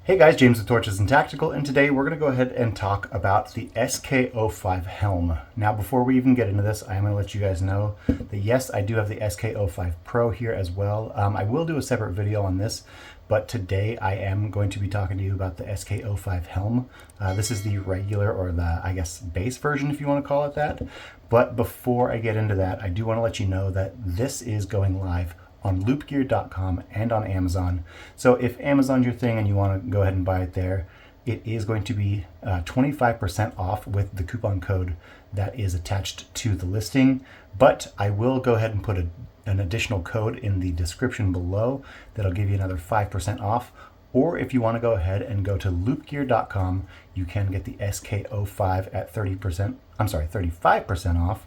Hey guys, James with Torches and Tactical, and today we're going to go ahead and talk about the SK05 helm. Now before we even get into this, I'm going to let you guys know that yes, I do have the SK05 Pro here as well. I will do a separate video on this, but today I am going to be talking to you about the SK05 helm. This is the regular, or the, I guess, base version if you want to call it that. But before I get into that, I do want to let you know that this is going live on loopgear.com and on Amazon. So if Amazon's your thing and you want to go ahead and buy it there, it is going to be 25% off with the coupon code that is attached to the listing. But I will go ahead and put an additional code in the description below that'll give you another 5% off. Or if you want to go ahead and go to loopgear.com, you can get the SK05 at 35% off.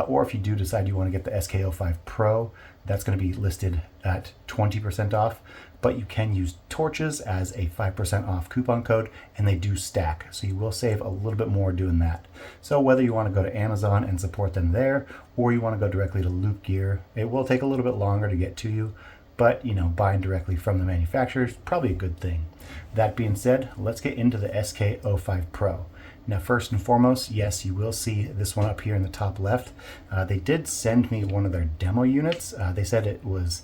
Or if you do decide you want to get the SK05 Pro, that's going to be listed at 20% off. But you can use Torches as a 5% off coupon code, and they do stack. So you will save a little bit more doing that. So whether you want to go to Amazon and support them there, or you want to go directly to Loopgear, it will take a little bit longer to get to you. But, you know, buying directly from the manufacturer is probably a good thing. That being said, let's get into the SK05 Pro. Now, first and foremost, yes, you will see this one up here in the top left. They did send me one of their demo units. They said it was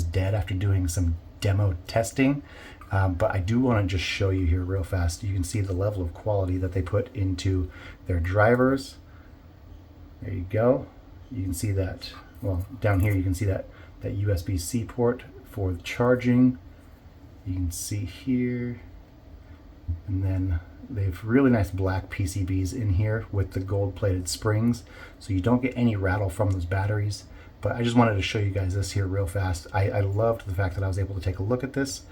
dead after doing some demo testing. But I do want to just show you here real fast. You can see the level of quality that they put into their drivers. There you go. You can see that, well, down here you can see that USB-C port for the charging. You can see here, and then they have really nice black PCBs in here with the gold-plated springs, so you don't get any rattle from those batteries. But I just wanted to show you guys this here real fast. I loved the fact that I was able to take a look at this.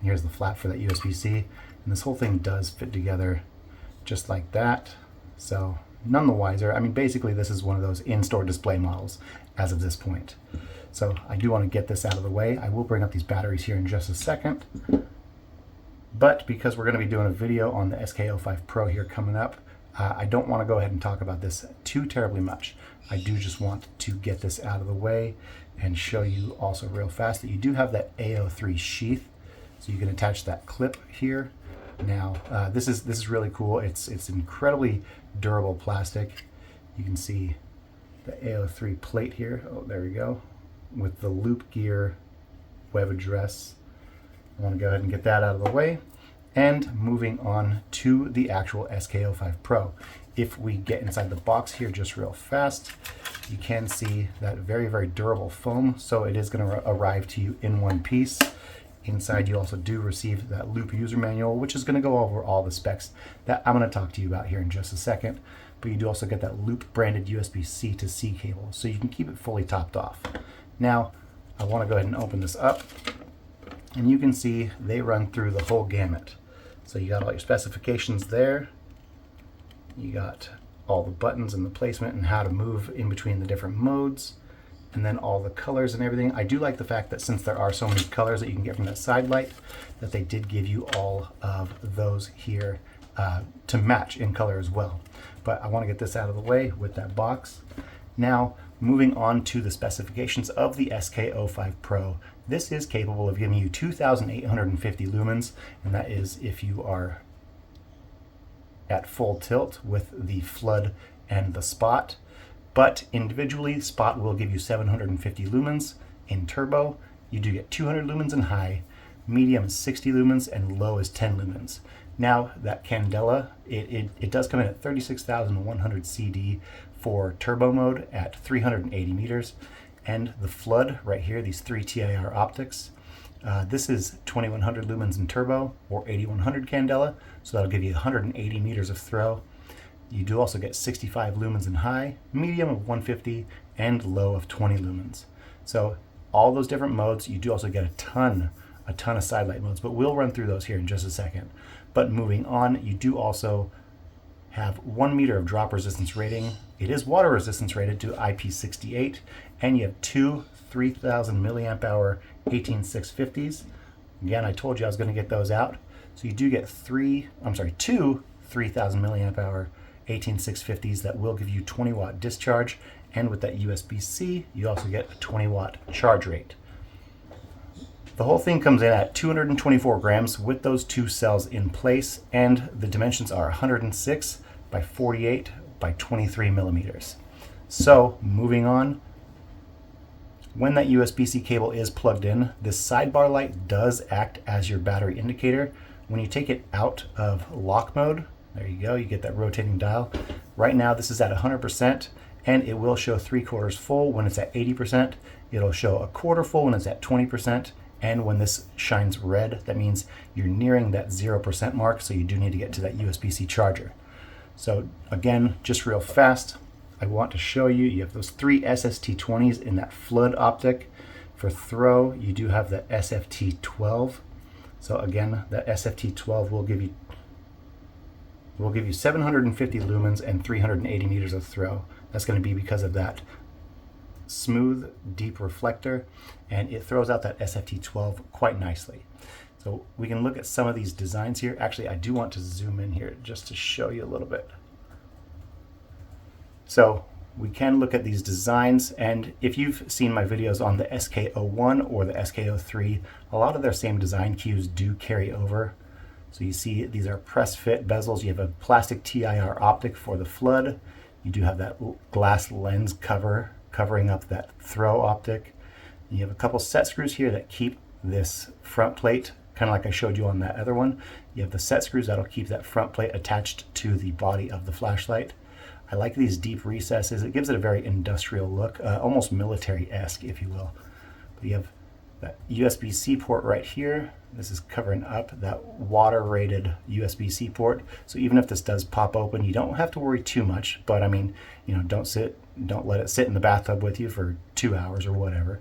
Here's the flap for that USB-C, and this whole thing does fit together just like that. So none the wiser. I mean, basically this is one of those in-store display models as of this point. So I do want to get this out of the way. I will bring up these batteries here in just a second. But because we're going to be doing a video on the SK05 Pro here coming up, I don't want to go ahead and talk about this too terribly much. I do just want to get this out of the way and show you also real fast that you do have that A03 sheath. So you can attach that clip here. Now, this is really cool. It's incredibly durable plastic. You can see the A03 plate here. Oh, there we go. With the Loopgear web address. I want to go ahead and get that out of the way. And moving on to the actual SK05 Pro. If we get inside the box here just real fast, you can see that very, very durable foam. So it is going to arrive to you in one piece. Inside you also do receive that Loop user manual, which is going to go over all the specs that I'm going to talk to you about here in just a second. But you do also get that Loop branded USB-C to C cable, so you can keep it fully topped off. Now, I want to go ahead and open this up, and you can see they run through the whole gamut. So you got all your specifications there. You got all the buttons and the placement and how to move in between the different modes, and then all the colors and everything. I do like the fact that since there are so many colors that you can get from that side light, that they did give you all of those here to match in color as well. But I want to get this out of the way with that box. Now, moving on to the specifications of the SK05 Pro. This is capable of giving you 2,850 lumens, and that is if you are at full tilt with the flood and the spot. But individually, spot will give you 750 lumens. In turbo, you do get 200 lumens in high, medium is 60 lumens, and low is 10 lumens. Now, that candela, it does come in at 36,100 CD for turbo mode at 380 meters. And the flood right here, these 3 TIR optics, this is 2100 lumens in turbo or 8100 candela, so that'll give you 180 meters of throw. You do also get 65 lumens in high, medium of 150, and low of 20 lumens. So all those different modes, you do also get a ton of side light modes, but we'll run through those here in just a second. But moving on, you do also have 1 meter of drop resistance rating. It is water resistance rated to IP68, and you have two 3000 milliamp hour 18650s. Again, I told you I was going to get those out. So you do get two 3000 milliamp hour 18650s that will give you 20 watt discharge, and with that USB-C, you also get a 20 watt charge rate. The whole thing comes in at 224 grams with those two cells in place, and the dimensions are 106 by 48 by 23 millimeters. So moving on, when that USB-C cable is plugged in, this sidebar light does act as your battery indicator. When you take it out of lock mode, there you go, you get that rotating dial. Right now this is at 100%, and it will show 3/4 full when it's at 80%. It'll show 1/4 full when it's at 20%, and when this shines red, that means you're nearing that 0% mark, so you do need to get to that USB-C charger. So again, just real fast, I want to show you, you have those 3 SST20s in that flood optic. For throw, you do have the SFT12. So again, that SFT12 will give you 750 lumens and 380 meters of throw. That's going to be because of that smooth, deep reflector, and it throws out that SFT12 quite nicely. So we can look at some of these designs here. Actually, I do want to zoom in here just to show you a little bit. So we can look at these designs, and if you've seen my videos on the SK01 or the SK03, a lot of their same design cues do carry over. So you see these are press fit bezels. You have a plastic TIR optic for the flood. You do have that glass lens covering up that throw optic. You have a couple set screws here that keep this front plate, kind of like I showed you on that other one. You have the set screws that'll keep that front plate attached to the body of the flashlight. I like these deep recesses. It gives it a very industrial look, almost military-esque, if you will. But you have that USB-C port right here. This is covering up that water-rated USB-C port. So even if this does pop open, you don't have to worry too much. But I mean, you know, don't let it sit in the bathtub with you for 2 hours or whatever.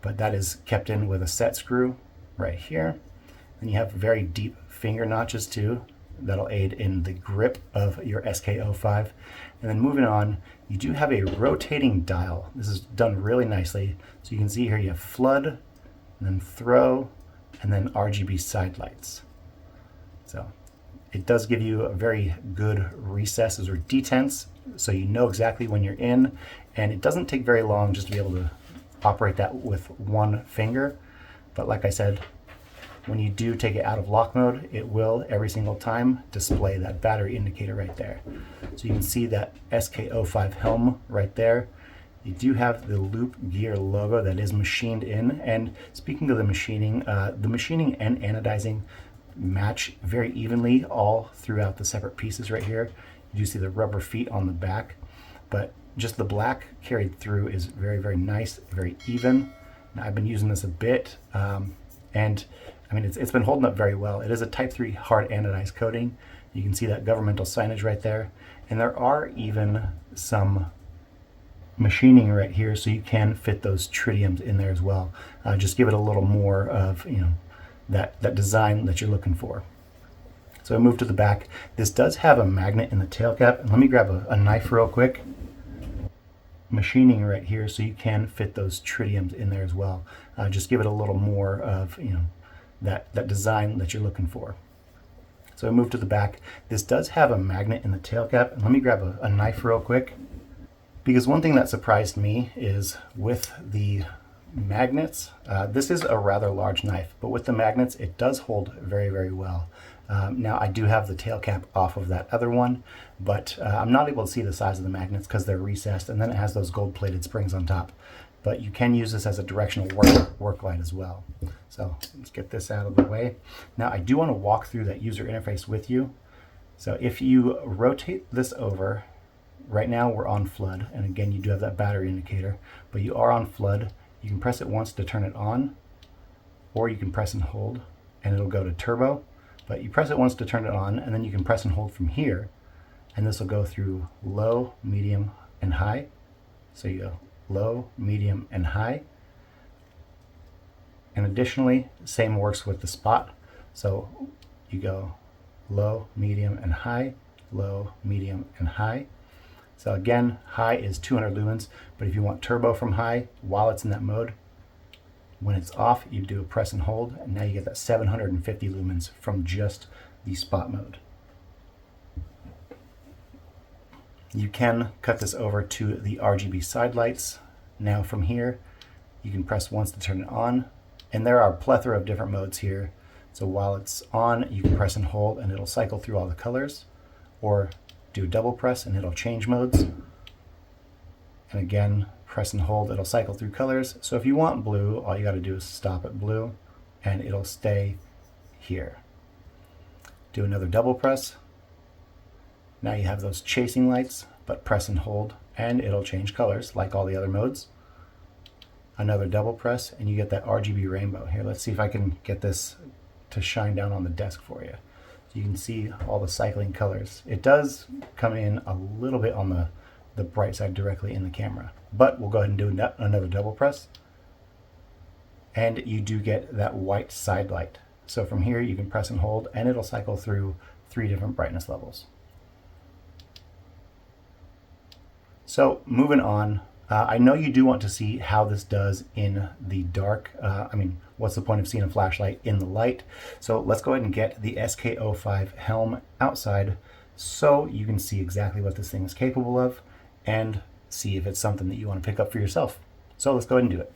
But that is kept in with a set screw right here. And you have very deep finger notches too. That'll aid in the grip of your SK05. And then moving on, you do have a rotating dial. This is done really nicely. So you can see here you have flood, and then throw, and then RGB side lights. So it does give you a very good recesses or detents, so you know exactly when you're in, and it doesn't take very long just to be able to operate that with one finger. But like I said, when you do take it out of lock mode, it will every single time display that battery indicator right there. So you can see that SK05 helm right there. You do have the Loopgear logo that is machined in. And speaking of the machining and anodizing match very evenly all throughout the separate pieces right here. You do see the rubber feet on the back, but just the black carried through is very, very nice, very even. Now, I've been using this a bit, and I mean, it's been holding up very well. It is a Type 3 hard anodized coating. You can see that governmental signage right there. And there are even some machining right here, so you can fit those tritiums in there as well. Just give it a little more of, you know, that design that you're looking for. So I move to the back. This does have a magnet in the tail cap. And let me grab a knife real quick. Machining right here, so you can fit those tritiums in there as well. Just give it a little more of, you know, that design that you're looking for. So I move to the back. This does have a magnet in the tail cap. And let me grab a knife real quick, because one thing that surprised me is with the magnets, this is a rather large knife, but with the magnets, it does hold very, very well. Now I do have the tail cap off of that other one, but I'm not able to see the size of the magnets because they're recessed, and then it has those gold-plated springs on top. But you can use this as a directional work light as well. So let's get this out of the way. Now I do want to walk through that user interface with you. So if you rotate this over, right now we're on flood, and again you do have that battery indicator, but you are on flood. You can press it once to turn it on, or you can press and hold and it'll go to turbo. But you press it once to turn it on, and then you can press and hold from here, and this will go through low, medium, and high. So you go low, medium, and high. And additionally, same works with the spot. So you go low, medium, and high, low, medium, and high. So again, high is 200 lumens, but if you want turbo from high while it's in that mode, when it's off, you do a press and hold, and now you get that 750 lumens from just the spot mode. You can cut this over to the RGB side lights. Now from here, you can press once to turn it on, And there are a plethora of different modes here. So while it's on, you can press and hold and it'll cycle through all the colors, or do a double press and it'll change modes. And again, press and hold, it'll cycle through colors. So if you want blue, all you got to do is stop at blue and it'll stay here. Do another double press. Now you have those chasing lights, but press and hold and it'll change colors like all the other modes. Another double press and you get that RGB rainbow. Here, let's see if I can get this to shine down on the desk for you. So you can see all the cycling colors. It does come in a little bit on the bright side directly in the camera, but we'll go ahead and do another double press. And you do get that white side light. So from here you can press and hold and it'll cycle through 3 different brightness levels. So moving on, I know you do want to see how this does in the dark. What's the point of seeing a flashlight in the light? So let's go ahead and get the SK05 helm outside so you can see exactly what this thing is capable of and see if it's something that you want to pick up for yourself. So let's go ahead and do it.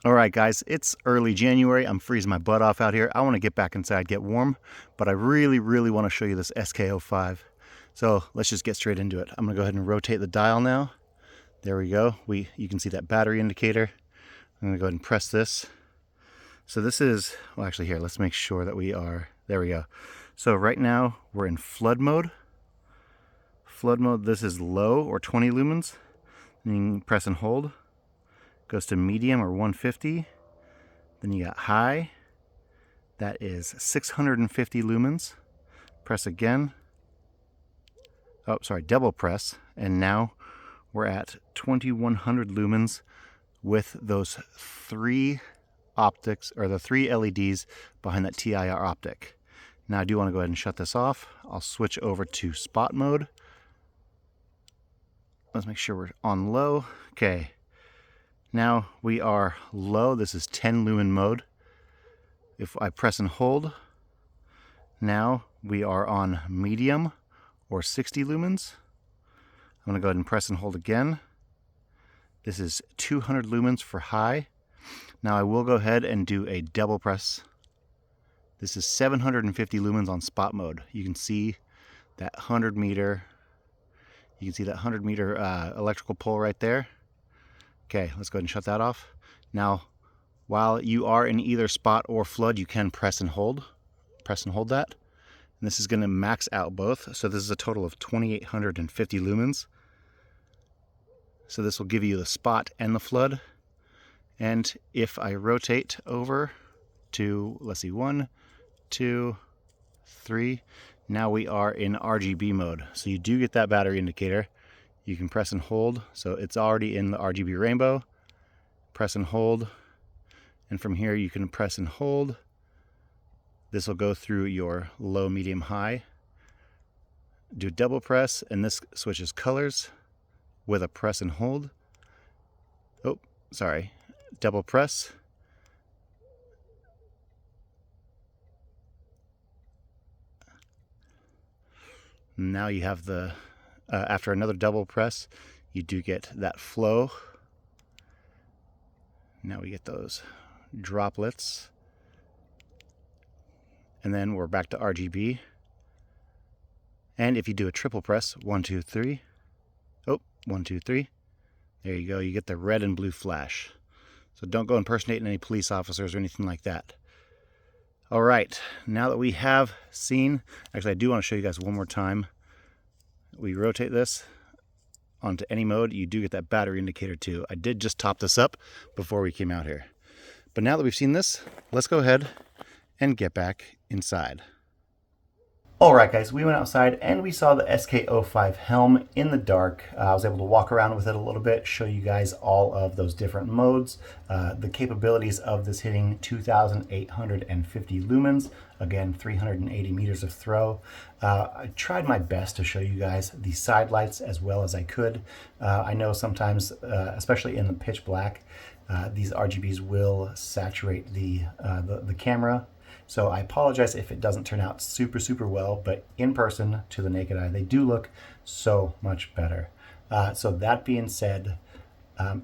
All right, guys, it's early January. I'm freezing my butt off out here. I want to get back inside, get warm, but I really, really want to show you this SK05. So let's just get straight into it. I'm going to go ahead and rotate the dial now. There we go. You can see that battery indicator. I'm going to go ahead and press this. So this is, well, actually here, let's make sure that we are, there we go. So right now we're in flood mode. Flood mode, this is low or 20 lumens. And you can press and hold. Goes to medium or 150. Then you got high. That is 650 lumens. Press again. Oh, sorry, double press. And now we're at 2100 lumens with those 3 optics, or the 3 LEDs behind that TIR optic. Now I do want to go ahead and shut this off. I'll switch over to spot mode. Let's make sure we're on low. Okay. Now we are low. This is 10 lumen mode. If I press and hold, now we are on medium or 60 lumens. I'm going to go ahead and press and hold again. This is 200 lumens for high. Now I will go ahead and do a double press. This is 750 lumens on spot mode. You can see that 100 meter, electrical pole right there. Okay, let's go ahead and shut that off. Now, while you are in either spot or flood, you can press and hold that. And this is going to max out both. So this is a total of 2850 lumens. So this will give you the spot and the flood. And if I rotate over to, let's see, 1, 2, 3, now we are in RGB mode. So you do get that battery indicator. You can press and hold. So it's already in the RGB rainbow. Press and hold. And from here you can press and hold. This will go through your low, medium, high. Do double press, and this switches colors with a press and hold. Oh, sorry. Double press. Now you have the, after another double press, you do get that flow. Now we get those droplets. And then we're back to RGB. And if you do a triple press, 1, 2, 3. Oh, 1, 2, 3. There you go. You get the red and blue flash. So don't go impersonating any police officers or anything like that. All right. Now that we have seen, actually, I do want to show you guys one more time. We rotate this onto any mode. You do get that battery indicator too. I did just top this up before we came out here. But now that we've seen this, let's go ahead and get back inside. Alright guys, we went outside and we saw the SK05 helm in the dark. I was able to walk around with it a little bit, show you guys all of those different modes, the capabilities of this hitting 2,850 lumens, again 380 meters of throw. I tried my best to show you guys the side lights as well as I could. I know sometimes, especially in the pitch black, these RGBs will saturate the camera. So I apologize if it doesn't turn out super well, but in person to the naked eye, they do look so much better. So that being said,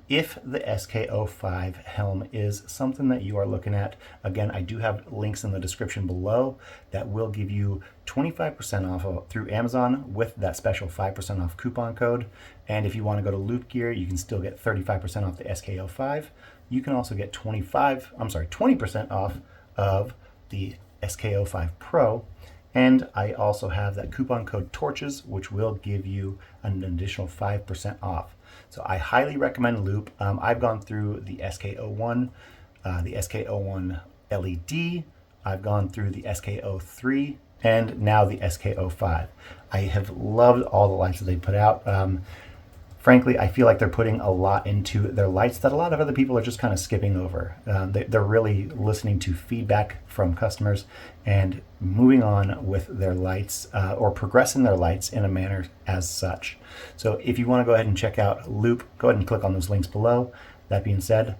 If the SK05 helm is something that you are looking at, again, I do have links in the description below that will give you 25% off through Amazon with that special 5% off coupon code. And if you want to go to Loopgear, you can still get 35% off the SK05. You can also get 20% off of the SK05 Pro. And I also have that coupon code TORCHES, which will give you an additional 5% off. So I highly recommend Loop. I've gone through the SK01, the SK01 LED. I've gone through the SK03 and now the SK05. I have loved all the lights that they put out. Frankly, I feel like they're putting a lot into their lights that a lot of other people are just kind of skipping over. They're really listening to feedback from customers and moving on with their lights or progressing their lights in a manner as such. So if you want to go ahead and check out Loop, go ahead and click on those links below. That being said,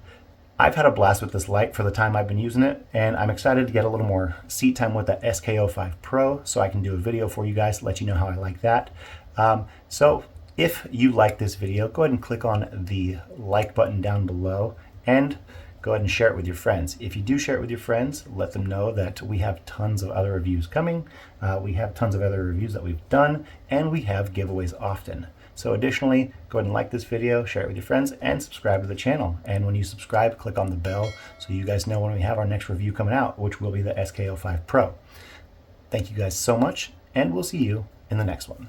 I've had a blast with this light for the time I've been using it, and I'm excited to get a little more seat time with that SK05 Pro so I can do a video for you guys to let you know how I like that. So if you like this video, go ahead and click on the like button down below and go ahead and share it with your friends. If you do share it with your friends, let them know that we have tons of other reviews coming. We have tons of other reviews that we've done, and we have giveaways often. So additionally, go ahead and like this video, share it with your friends, and subscribe to the channel. And when you subscribe, click on the bell so you guys know when we have our next review coming out, which will be the SK05 Pro. Thank you guys so much, and we'll see you in the next one.